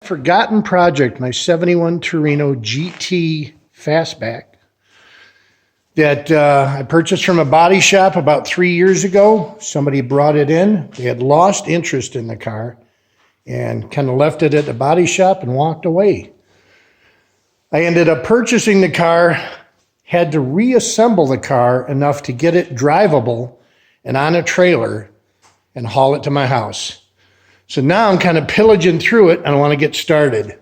forgotten project, my 71 Torino GT Fastback that I purchased from a body shop about 3 years ago. Somebody brought it in. They had lost interest in the car and kind of left it at the body shop and walked away. I ended up purchasing the car, had to reassemble the car enough to get it drivable and on a trailer and haul it to my house. So now I'm kind of pillaging through it and I want to get started.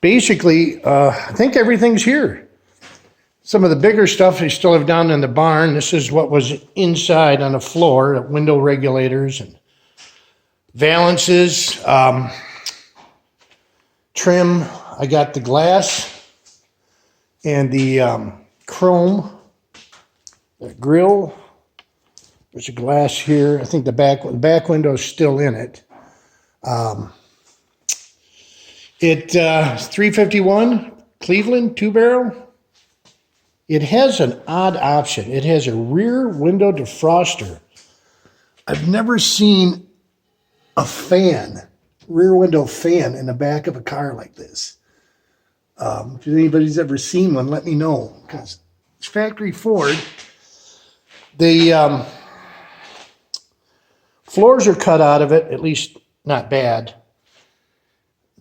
Basically, I think everything's here. Some of the bigger stuff I still have down in the barn. This is what was inside on the floor, window regulators and valances, trim. I got the glass and the chrome, the grill. There's a glass here. I think the back window is still in it. It's 351 Cleveland 2-barrel. It has an odd option. It has a rear window defroster. I've never seen a rear window fan in the back of a car like this. If anybody's ever seen one, let me know, because it's factory Ford. The floors are cut out of it, at least not bad.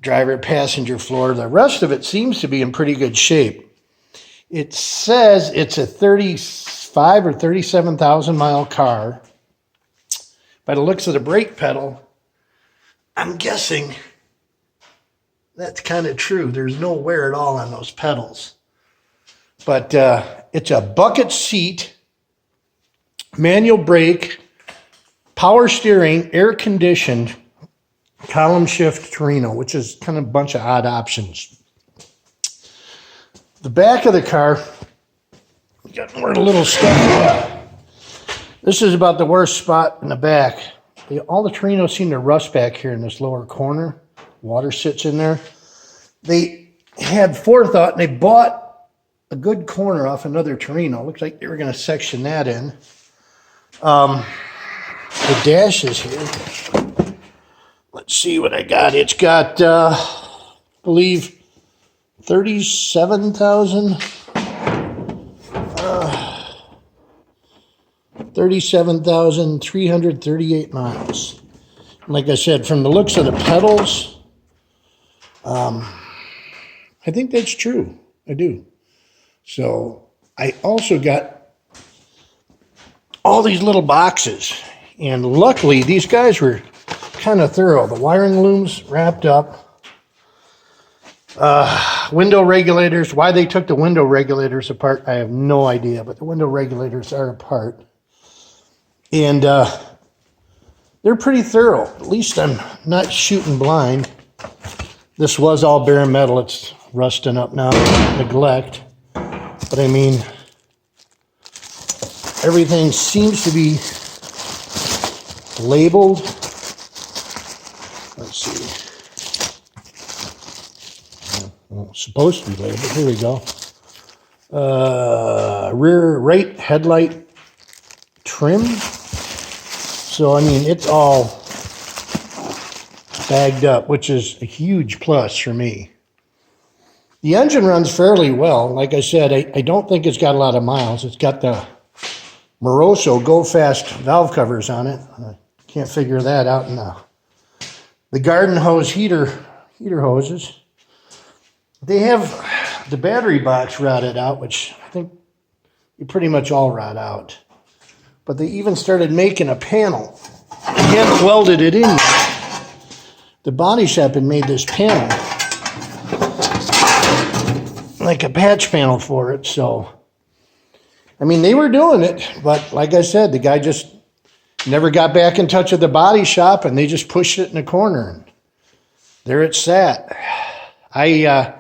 Driver, passenger floor. The rest of it seems to be in pretty good shape. It says it's a 35 or 37,000 mile car. By the looks of the brake pedal, I'm guessing that's kind of true. There's no wear at all on those pedals. But it's a bucket seat, manual brake, power steering, air conditioned, column shift Torino, which is kind of a bunch of odd options. The back of the car, got more little stuff. This is about the worst spot in the back. All the Torinos seem to rust back here in this lower corner. Water sits in there. They had forethought and they bought a good corner off another Torino. Looks like they were going to section that in. The dash is here. Let's see what I got. It's got, I believe, 37,338 miles. Like I said, from the looks of the pedals, I think that's true. I do. So I also got all these little boxes, and luckily these guys were kind of thorough. The wiring looms wrapped up. Window regulators. Why they took the window regulators apart, I have no idea, but the window regulators are apart. And they're pretty thorough. At least I'm not shooting blind. This was all bare metal. It's rusting up now. Neglect. But I mean, everything seems to be labeled. Let's see. Well, it's supposed to be labeled. Here we go. Rear right headlight trim. So, I mean, it's all bagged up, which is a huge plus for me. The engine runs fairly well. Like I said, I don't think it's got a lot of miles. It's got the Moroso Go Fast valve covers on it. I can't figure that out now. The garden hose heater hoses. They have the battery box rotted out, which I think you pretty much all rot out. But they even started making a panel. They hadn't welded it in yet. The body shop had made this panel, like a patch panel for it. So, I mean, they were doing it, but like I said, the guy just never got back in touch with the body shop, and they just pushed it in the corner. And there it sat. I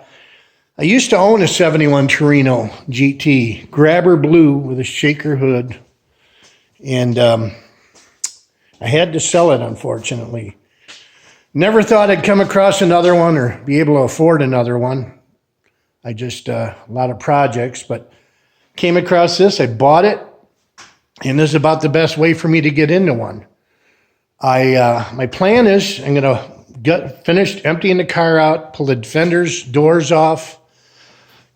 used to own a 71 Torino GT, grabber blue with a shaker hood. And I had to sell it, unfortunately. Never thought I'd come across another one or be able to afford another one. I just, a lot of projects, but came across this. I bought it, and this is about the best way for me to get into one. My plan is I'm going to finished emptying the car out, pull the fenders, doors off,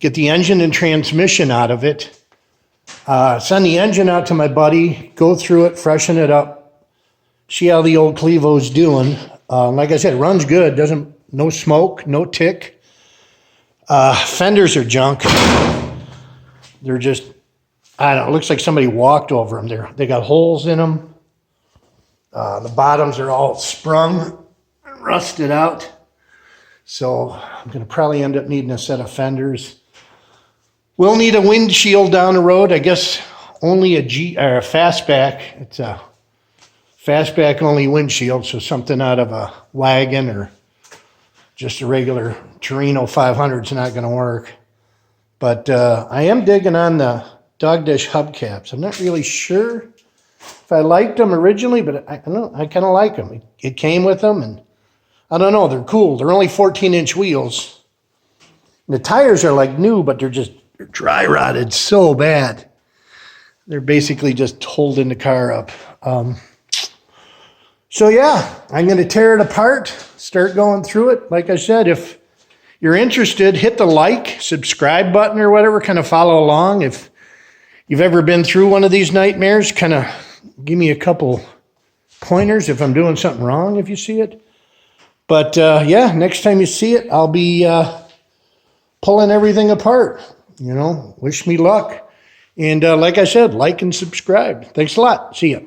get the engine and transmission out of it, send the engine out to my buddy, go through it, freshen it up, see how the old Clevo's doing. Like I said, it runs good, no smoke, no tick. Fenders are junk. They're just, I don't know, it looks like somebody walked over them. They got holes in them. The bottoms are all sprung and rusted out. So I'm going to probably end up needing a set of fenders. We'll need a windshield down the road. I guess only a fastback. It's a fastback only windshield, so something out of a wagon or just a regular Torino 500 is not going to work. But I am digging on the dog dish hubcaps. I'm not really sure if I liked them originally, but I kind of like them. It came with them, and I don't know, they're cool. They're only 14-inch wheels. The tires are like new, but they're dry rotted so bad. They're basically just holding the car up. So yeah, I'm going to tear it apart, start going through it. Like I said, if you're interested, hit the like, subscribe button or whatever, kind of follow along. If you've ever been through one of these nightmares, kind of give me a couple pointers if I'm doing something wrong if you see it. But yeah, next time you see it, I'll be pulling everything apart. Wish me luck. And like I said, like and subscribe. Thanks a lot. See ya.